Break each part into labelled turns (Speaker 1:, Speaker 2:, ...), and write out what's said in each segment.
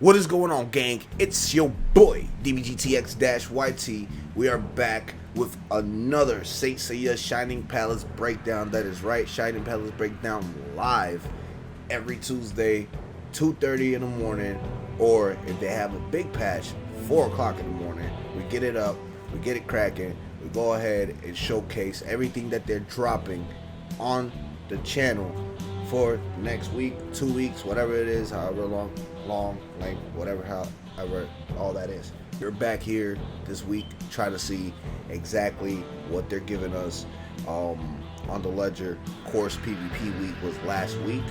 Speaker 1: What is going on, gang? It's your boy, DBGTX-YT. We are back with another Saint Seiya Shining Palace breakdown. That is right, Shining Palace breakdown live every Tuesday, 2:30 in the morning, or if they have a big patch, 4 o'clock in the morning. We get it up, we get it cracking, we go ahead and showcase everything that they're dropping on the channel for next week, 2 weeks, whatever it is, however long, length, whatever, however, all that is. We're back here this week trying to see exactly what they're giving us on the ledger. Of course, PvP week was last week,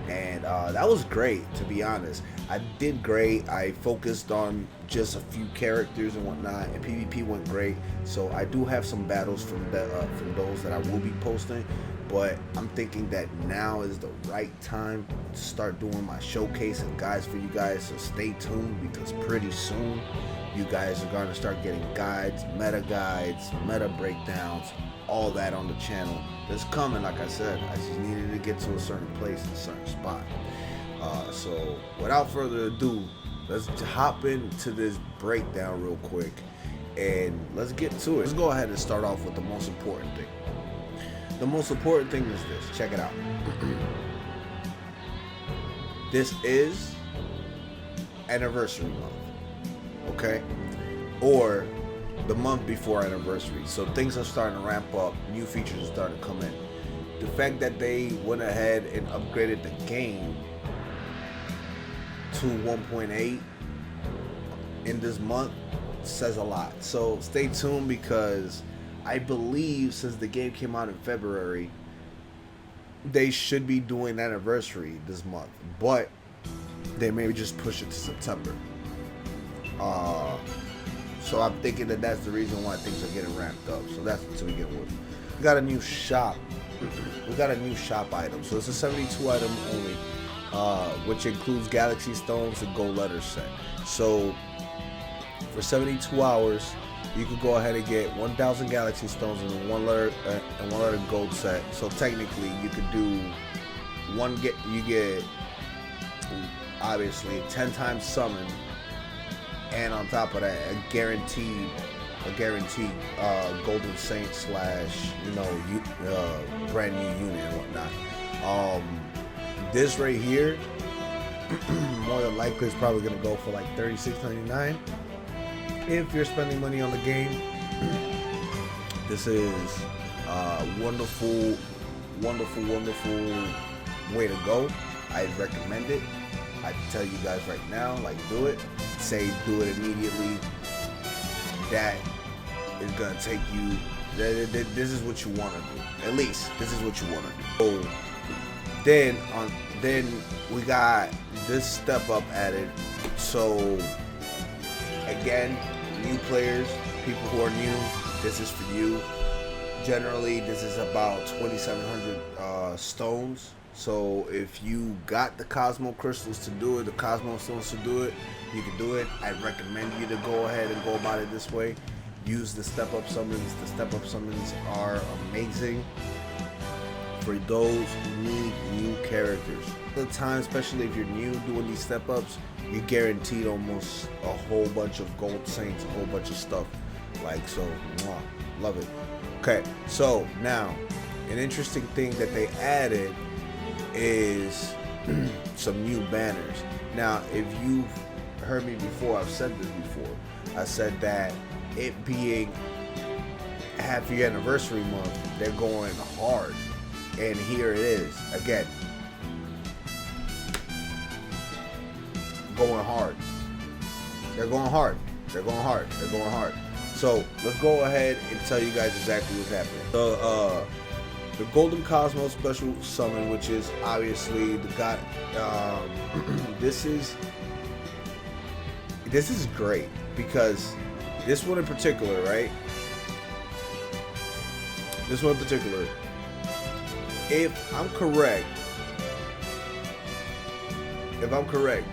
Speaker 1: and that was great, to be honest. I did great. I focused on just a few characters and whatnot, and PvP went great. So I do have some battles from those that I will be posting, but I'm thinking that now is the right time to start doing my showcase and guides for you guys. So stay tuned, because pretty soon you guys are going to start getting guides, meta breakdowns, all that on the channel. It's coming, like I said. I just needed to get to a certain place, a certain spot. So without further ado, let's hop into this breakdown real quick and let's get to it. Let's go ahead and start off with the most important thing. The most important thing is this. Check it out. This is anniversary month, okay? Or the month before anniversary. So things are starting to ramp up. New features are starting to come in. The fact that they went ahead and upgraded the game to 1.8 in this month says a lot. So stay tuned, because I believe since the game came out in February, they should be doing anniversary this month, but they may just push it to September. So I'm thinking that that's the reason why things are getting ramped up. So that's to begin with. We got a new shop. We got a new shop item. So it's a 72 item only, which includes Galaxy Stones and Gold Letter set. So for 72 hours, you could go ahead and get 1,000 Galaxy Stones and one letter gold set. So technically, you could do you get obviously 10 times summon, and on top of that, a guaranteed Golden Saint / brand new unit and whatnot. This right here, more than likely, is probably gonna go for like $36.99. If you're spending money on the game, this is a wonderful way to go. I recommend it. I tell you guys right now, like, do it. Do it immediately. That is gonna take you. This is what you want to do. At least this is what you want to do. So then we got this step up added. So again, new players, people who are new, this is for you. Generally, this is about 2,700 stones. So if you got the Cosmo Crystals to do it, the Cosmo Stones to do it, you can do it. I recommend you to go ahead and go about it this way. Use the step-up summons. The step-up summons are amazing for those who need new characters. At the time, especially if you're new doing these step-ups, you're guaranteed almost a whole bunch of gold saints, a whole bunch of stuff. Like, so, love it. Okay, so now, an interesting thing that they added is some new banners. Now, if you've heard me before, I've said this before. I said that it being half-year anniversary month, they're going hard. And here it is, again. Going hard. They're going hard. They're going hard. They're going hard. So let's go ahead and tell you guys exactly what's happening. The Golden Cosmo special summon, which is obviously the god. This is great, because this one in particular, right? This one in particular, if I'm correct,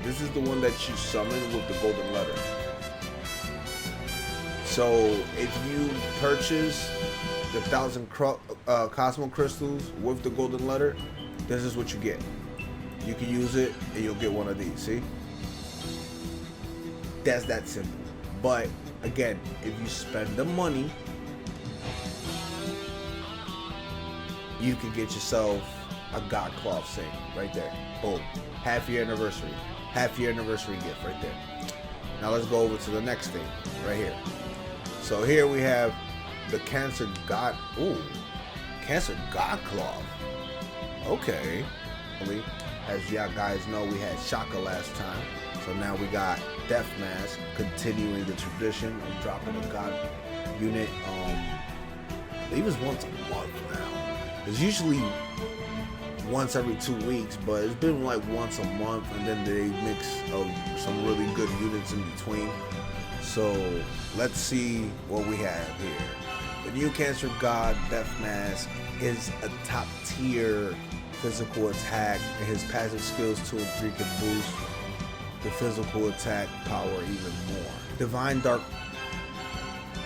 Speaker 1: this is the one that you summon with the golden letter. So if you purchase the 1,000 Cosmo Crystals with the golden letter, this is what you get. You can use it and you'll get one of these. See? That's that simple. But again, if you spend the money, you can get yourself a God Cloth Saint right there. Boom. Half year anniversary gift right there. Now let's go over to the next thing right here. So here we have the Cancer God Cloth. Okay. As y'all guys know, we had Shaka last time. So now we got Death Mask, continuing the tradition of dropping a God unit. I believe it's once a month now. It's usually once every 2 weeks, but it's been like once a month, and then they mix some really good units in between. So let's see what we have here. The new Cancer God Death Mask is a top tier physical attack, and his passive skills 2 and 3 can boost the physical attack power even more. Divine Dark,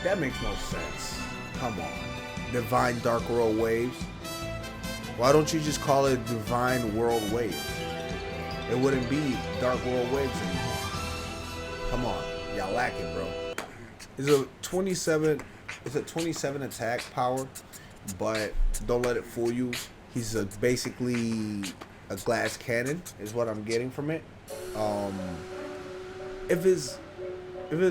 Speaker 1: that makes no sense. Come on. Divine Dark World Waves. Why don't you just call it Divine World Waves? It wouldn't be Dark World Waves anymore. Come on, y'all lacking, bro. It's a 27 attack power, but don't let it fool you. He's basically a glass cannon, is what I'm getting from it. If his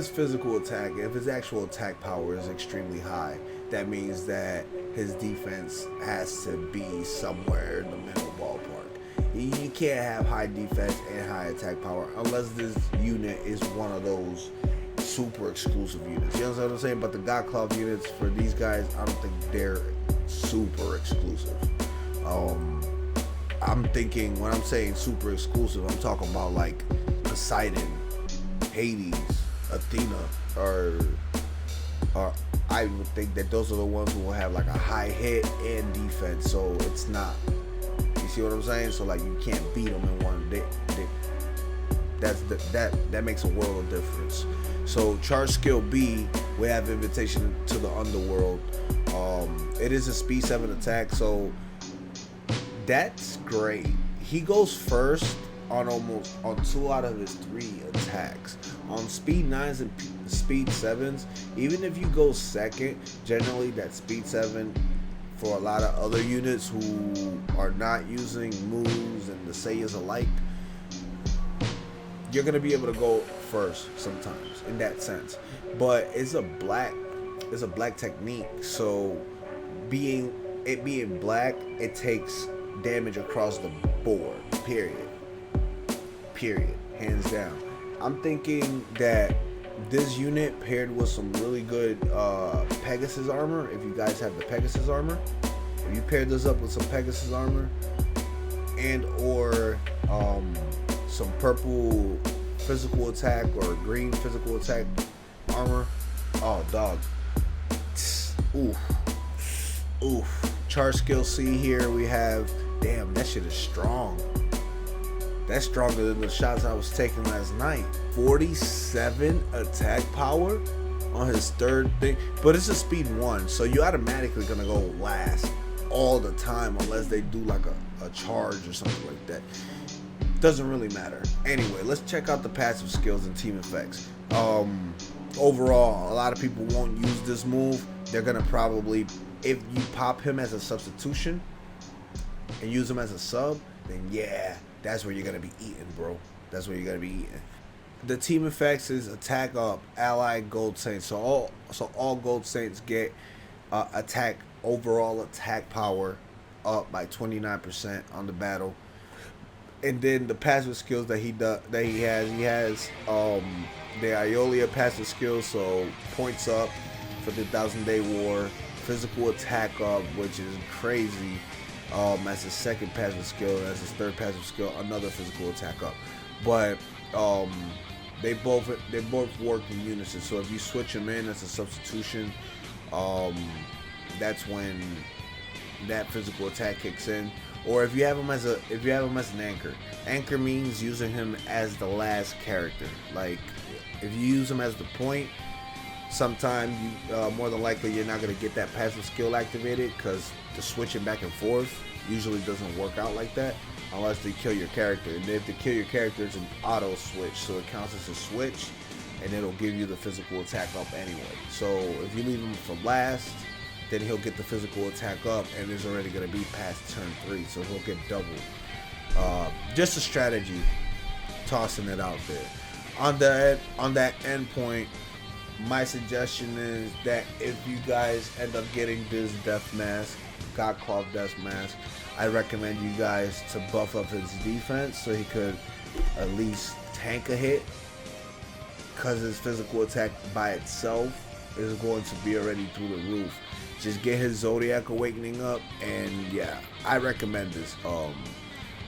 Speaker 1: physical attack, if his actual attack power is extremely high, that means that his defense has to be somewhere in the middle ballpark. You can't have high defense and high attack power unless this unit is one of those super exclusive units. You know what I'm saying? But the God Cloth units for these guys, I don't think they're super exclusive. I'm thinking, when I'm saying super exclusive, I'm talking about like Poseidon, Hades, Athena, or I would think that those are the ones who will have like a high hit and defense. So it's not, you see what I'm saying? So like you can't beat them in one day. That makes a world of difference. So charge skill B, we have Invitation to the Underworld. It is a speed 7 attack, so that's great. He goes first on 2 out of his 3 attacks. On speed 9s and speed 7s, even if you go second, generally that speed 7 for a lot of other units who are not using moves and the Saiyans alike, you're gonna be able to go first sometimes in that sense. But it's a black technique, so being black, it takes damage across the board, period, hands down. I'm thinking that this unit paired with some really good Pegasus armor, if you guys have the Pegasus armor, if you pair this up with some Pegasus armor and or some purple physical attack or green physical attack armor, oh dog, oof. Charge skill C here we have, damn, that shit is strong. That's stronger than the shots I was taking last night. 47 attack power on his 3rd thing, but it's a speed 1, so you automatically gonna go last all the time unless they do like a charge or something like that. Doesn't really matter. Anyway, let's check out the passive skills and team effects. Overall, a lot of people won't use this move. They're gonna probably, if you pop him as a substitution and use him as a sub, then yeah, that's where you're gonna be eating, bro. That's where you're gonna be eating. The team effects is attack up, ally, gold saints. So all gold saints get overall attack power up by 29% on the battle. And then the passive skills that he has the Iolia passive skills, so points up for the 1,000-Day War, physical attack up, which is crazy. As his 2nd passive skill, as his 3rd passive skill, another physical attack up. But they both work in unison. So if you switch them in as a substitution, that's when that physical attack kicks in. Or if you have him as an anchor. Anchor means using him as the last character. Like if you use him as the point, sometimes you more than likely you're not gonna get that passive skill activated, because the switching back and forth usually doesn't work out like that unless they kill your character. And if they kill your character, it's an auto switch, so it counts as a switch. and it'll give you the physical attack up anyway. So if you leave him for last, then he'll get the physical attack up, and it's already going to be past turn 3, so he'll get double. Just a strategy, tossing it out there. On that end point, my suggestion is that if you guys end up getting this Death Mask, Godclaw Death Mask, I recommend you guys to buff up his defense so he could at least tank a hit, because his physical attack by itself is going to be already through the roof. Just get his Zodiac Awakening up, and yeah, I recommend this.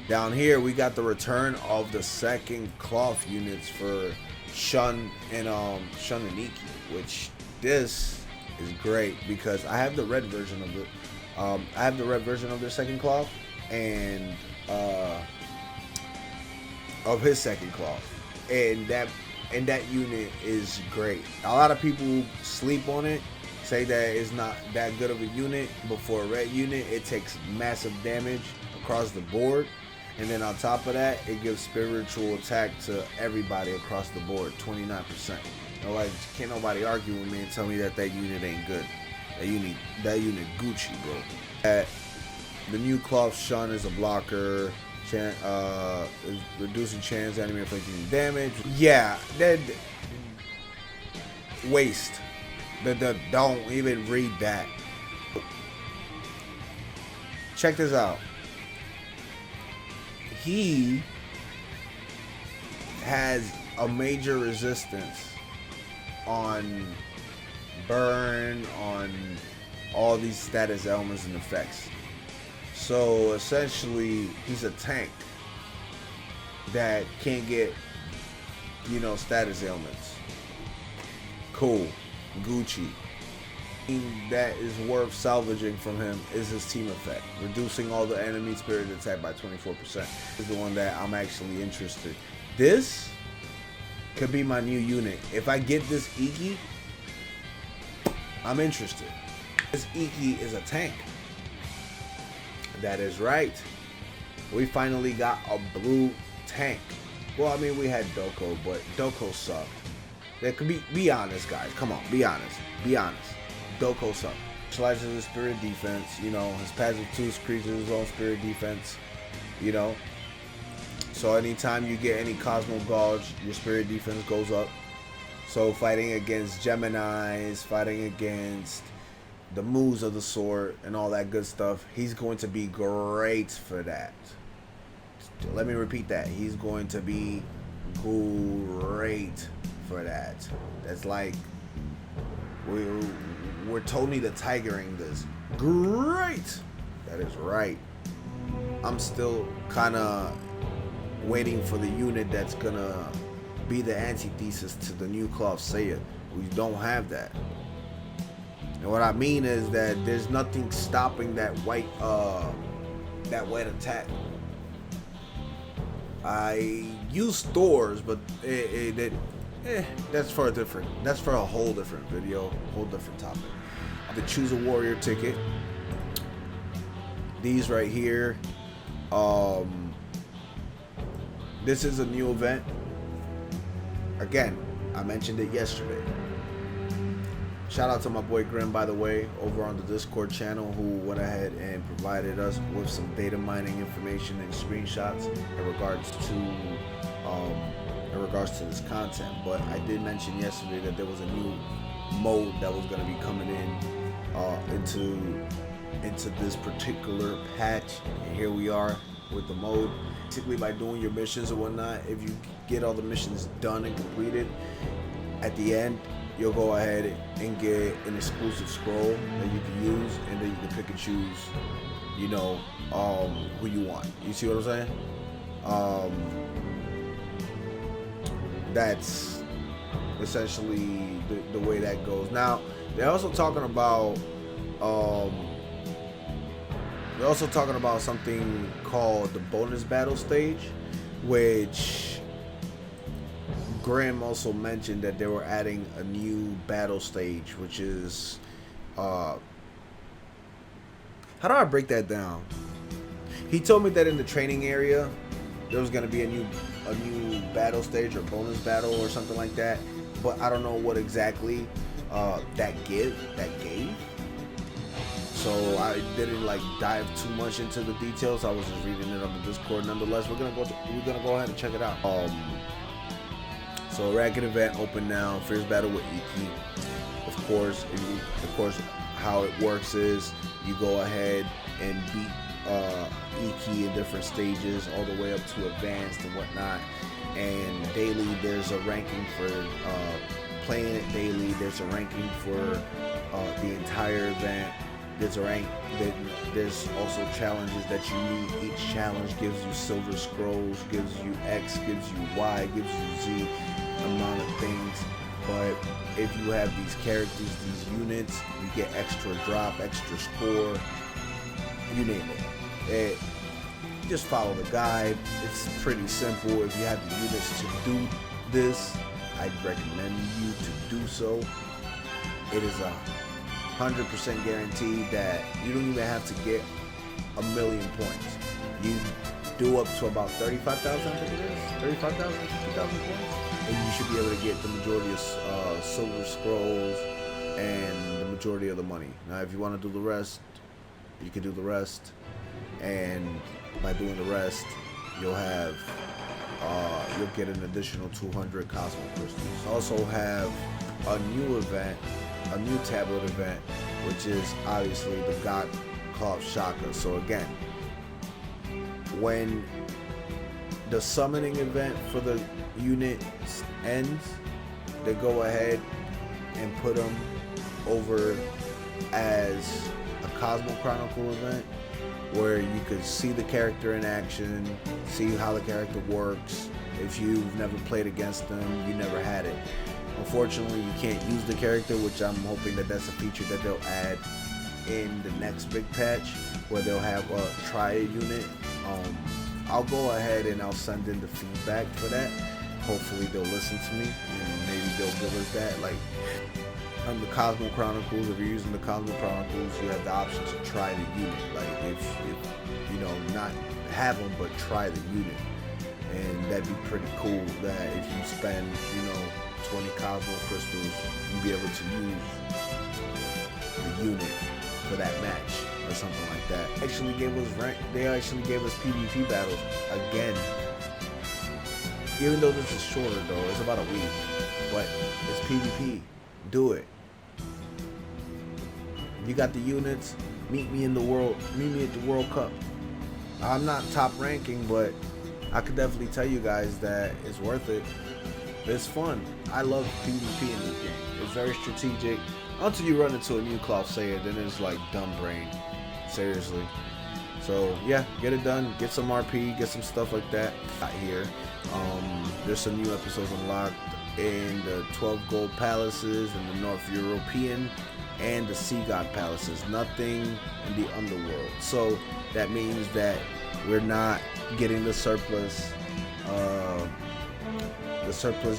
Speaker 1: Down here we got the return of the second cloth units for Shun and Iki, which this is great because I have the red version of it. I have the red version of their second cloth and of his second cloth, and that unit is great. A lot of people sleep on it, say that it's not that good of a unit, but for a red unit, it takes massive damage across the board. And then on top of that, it gives spiritual attack to everybody across the board, 29%. Like, can't nobody argue with me and tell me that unit ain't good. That unit Gucci, bro. The new cloth Shun is a blocker. Is reducing chance enemy inflicting damage. Yeah, that waste. Don't even read that. Check this out. He has a major resistance on burn, on all these status elements and effects. So essentially, he's a tank that can't get, status ailments. Cool. Gucci. That is worth salvaging from him is his team effect. Reducing all the enemy spirit attack by 24% is the one that I'm actually interested. This could be my new unit. If I get this Iki, I'm interested. This Iki is a tank. That is right. We finally got a blue tank. Well, I mean, we had Doko, but Doko sucked. That could be honest, guys. Come on, be honest. Be honest. Doko sucked. Specializes his spirit defense. His passive 2 increases his own spirit defense. So anytime you get any Cosmo Gauge, your spirit defense goes up. So fighting against Geminis, fighting against the moves of the sword and all that good stuff, he's going to be great for that. Let me repeat that. He's going to be great for that. That's like we're Tony the Tigering this. Great. That is right. I'm still kind of waiting for the unit that's gonna be the antithesis to the new Cloth Saiyan. We don't have that. And what I mean is that there's nothing stopping that white attack. I use Thor's, but that's for a whole different video, whole different topic. The Choose a Warrior ticket. These right here. This is a new event. Again, I mentioned it yesterday. Shout out to my boy Grim, by the way, over on the Discord channel, who went ahead and provided us with some data mining information and screenshots in regards to this content. But I did mention yesterday that there was a new mode that was going to be coming into this particular patch, and here we are with the mode. Basically, by doing your missions and whatnot, if you get all the missions done and completed, at the end you'll go ahead and get an exclusive scroll that you can use, and then you can pick and choose, who you want. You see what I'm saying? That's essentially the way that goes. Now, they're also talking about something called the bonus battle stage, which Graham also mentioned that they were adding a new battle stage, which is how do I break that down? He told me that in the training area there was going to be a new battle stage or bonus battle or something like that. but I don't know what exactly that gave. So I didn't like dive too much into the details. I was just reading it on the Discord. Nonetheless, we're gonna go ahead and check it out. So ranked event open now. Fierce battle with Iki. Of course, how it works is you go ahead and beat Iki in different stages, all the way up to advanced and whatnot. And daily, there's a ranking for playing it daily. There's a ranking for the entire event. There's also challenges that you need. Each challenge gives you silver scrolls, gives you X, gives you Y, gives you Z amount of things. But if you have these characters, these units, you get extra drop, extra score, you name it. Just follow the guide. It's pretty simple. If you have the units to do this, I'd recommend you to do so. It is 100% guaranteed that you don't even have to get 1,000,000 points. You do up to about 35,000, I think it is, 35,000, 50,000 points, and you should be able to get the majority of silver scrolls and the majority of the money. Now, if you want to do the rest, you can do the rest, and by doing the rest, you'll get an additional 200 Cosmo Crystals. Also have a new event, a new tablet event, which is obviously the God Cloth Shaka. So again, when the summoning event for the unit ends, they go ahead and put them over as a Cosmo Chronicle event, where you could see the character in action, see how the character works. If you've never played against them, you never had it. Unfortunately, you can't use the character, which I'm hoping that that's a feature that they'll add in the next big patch, where they'll have a Triad unit. I'll go ahead and I'll send in the feedback for that. Hopefully they'll listen to me and maybe they'll give us that. Like on the Cosmo Chronicles, if you're using the Cosmo Chronicles, you have the option to try the unit. Like if you know, not have them, but try the unit. And that'd be pretty cool that if you spend, 20 Cosmo Crystals, you'll be able to use the unit for that match or something like that. They actually gave us PvP battles again. Even though this is shorter though, it's about a week, but it's PvP. Do it. You got the units. Meet me at the World Cup. I'm not top ranking, but I could definitely tell you guys that it's worth it. It's fun. I love PvP in this game. It's very strategic. Until you run into a new Cloth Sayer, then it's like dumb brain. Seriously. So yeah, get it done. Get some RP. Get some stuff like that out here. There's some new episodes unlocked in the 12 Gold Palaces in the North European and the Sea God Palaces. Nothing in the Underworld. So that means that we're not getting the surplus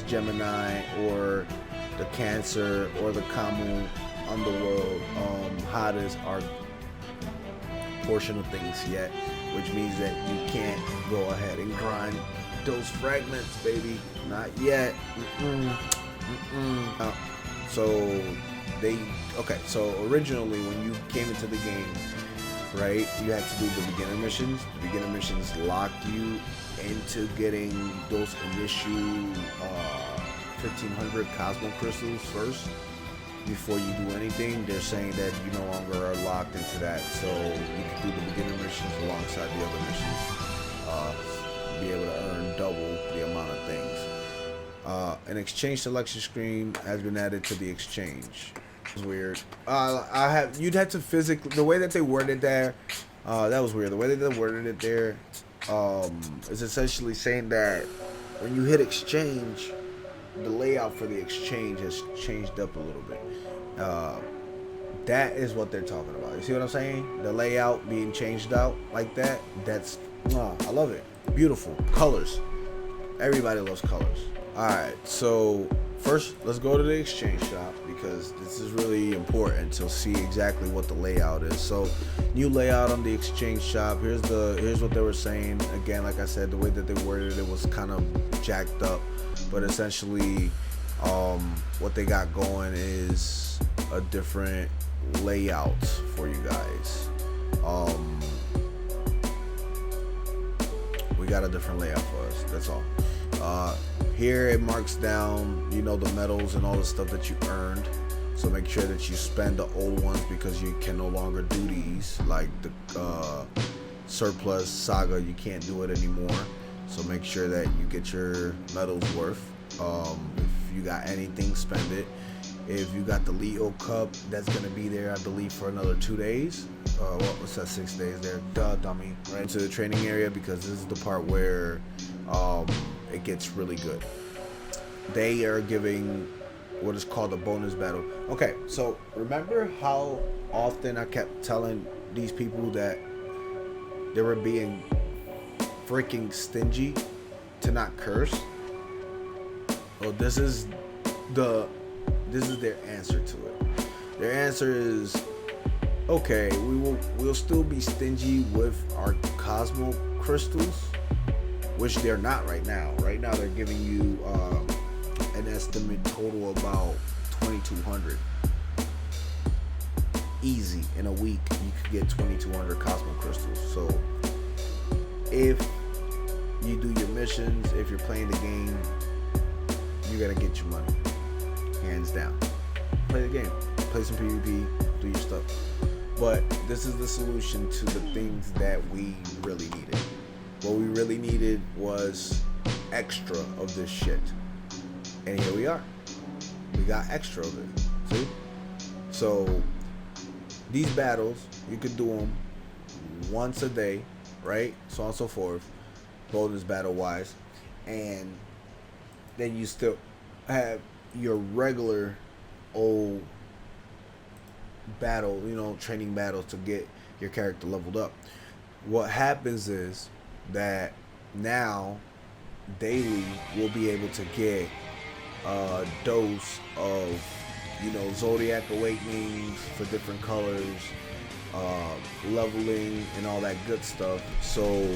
Speaker 1: Gemini or the Cancer or the Kamu Underworld Hades are portion of things yet, which means that you can't go ahead and grind those fragments, baby. Not yet. So originally when you came into the game, right, you had to do the beginner missions. The beginner missions locked you into getting those initial 1,500 Cosmo Crystals first before you do anything. They're saying that you no longer are locked into that, so you can do the beginner missions alongside the other missions. Be able to earn double the amount of things. An exchange selection screen has been added to the exchange. It's weird. You'd have to physically, the way that they worded there, that was weird. The way that they worded it there is essentially saying that when you hit exchange, the layout for the exchange has changed up a little bit. That is what they're talking about. You see what I'm saying? The layout being changed out like that. That's, I love it. Beautiful colors. Everybody loves colors. All right, so first let's go to the exchange shop, because this is really important to see exactly what the layout is. So new layout on the exchange shop. Here's what they were saying. Again, like I said, the way that they worded it was kind of jacked up, but essentially What they got going is a different layout for you guys. We got a different layout for us. That's all. Here it marks down, you know, the medals and all the stuff that you earned. So make sure that you spend the old ones because you can no longer do these. Like the surplus saga, you can't do it anymore. So make sure that you get your medals worth. If you got anything, spend it. If you got the Leo Cup, that's gonna be there, I believe, for another 2 days. What's that? 6 days there? Duh, dummy. Right into the training area because this is the part where it gets really good. They are giving what is called a bonus battle. Okay, so remember how often I kept telling these people that they were being freaking stingy to not curse? Well, this is their answer to it. Their answer is, okay, we'll still be stingy with our Cosmo crystals, which they're not right now. Right now they're giving you an estimate total about 2,200. Easy. In a week you could get 2,200 Cosmo crystals. So if you do your missions, if you're playing the game, you gotta get your money. Hands down. Play the game. Play some PvP. Do your stuff. But this is the solution to the things that we really needed. What we really needed was extra of this shit. And here we are. We got extra of it. See? So these battles, you could do them once a day, right? So on and so forth. Bonus battle wise. And then you still have your regular old battle, you know, training battles to get your character leveled up. What happens is that now daily we'll be able to get a dose of, you know, Zodiac Awakenings for different colors, leveling and all that good stuff. So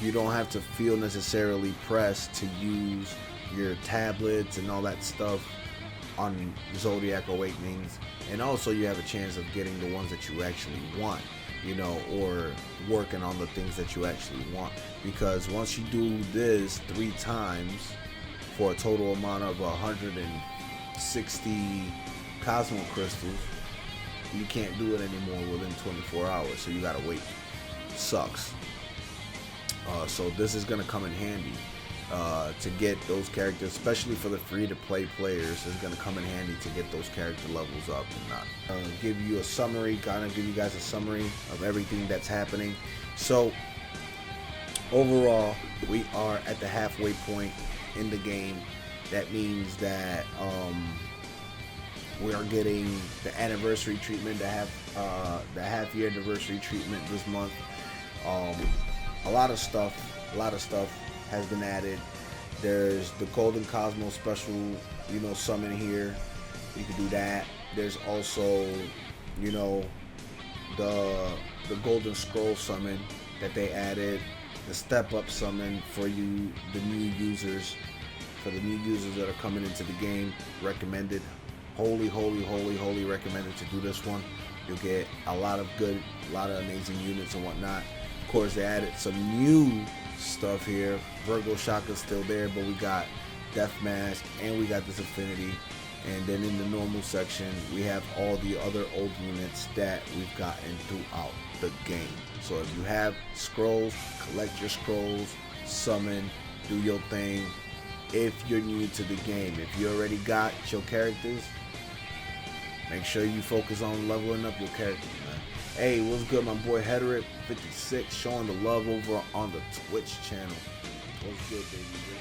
Speaker 1: you don't have to feel necessarily pressed to use your tablets and all that stuff on Zodiac Awakenings. And also you have a chance of getting the ones that you actually want, you know, or working on the things that you actually want. Because once you do this 3 times for a total amount of 160 Cosmo crystals, you can't do it anymore within 24 hours. So you gotta wait. Sucks. So this is gonna come in handy. To get those characters, especially for the free-to-play players, is going to come in handy to get those character levels up and not. Give you a summary, kind of give you guys a summary of everything that's happening. So overall, we are at the halfway point in the game. That means that we are getting the anniversary treatment, the half-year anniversary treatment this month. A lot of stuff has been added. There's the Golden Cosmo special, you know, summon here. You can do that. There's also, you know, the Golden Scroll summon that they added. The step up summon for you, the new users. For the new users that are coming into the game, recommended. Holy recommended to do this one. You'll get a lot of amazing units and whatnot. Of course, they added some new stuff here. Virgo Shaka's still there, but we got Death Mask and we got this Affinity. And then in the normal section, we have all the other old units that we've gotten throughout the game. So if you have scrolls, collect your scrolls, summon, do your thing. If you're new to the game, if you already got your characters, make sure you focus on leveling up your characters, man. Hey, what's good, my boy Hederick56 showing the love over on the Twitch channel. What's good, baby? What's good?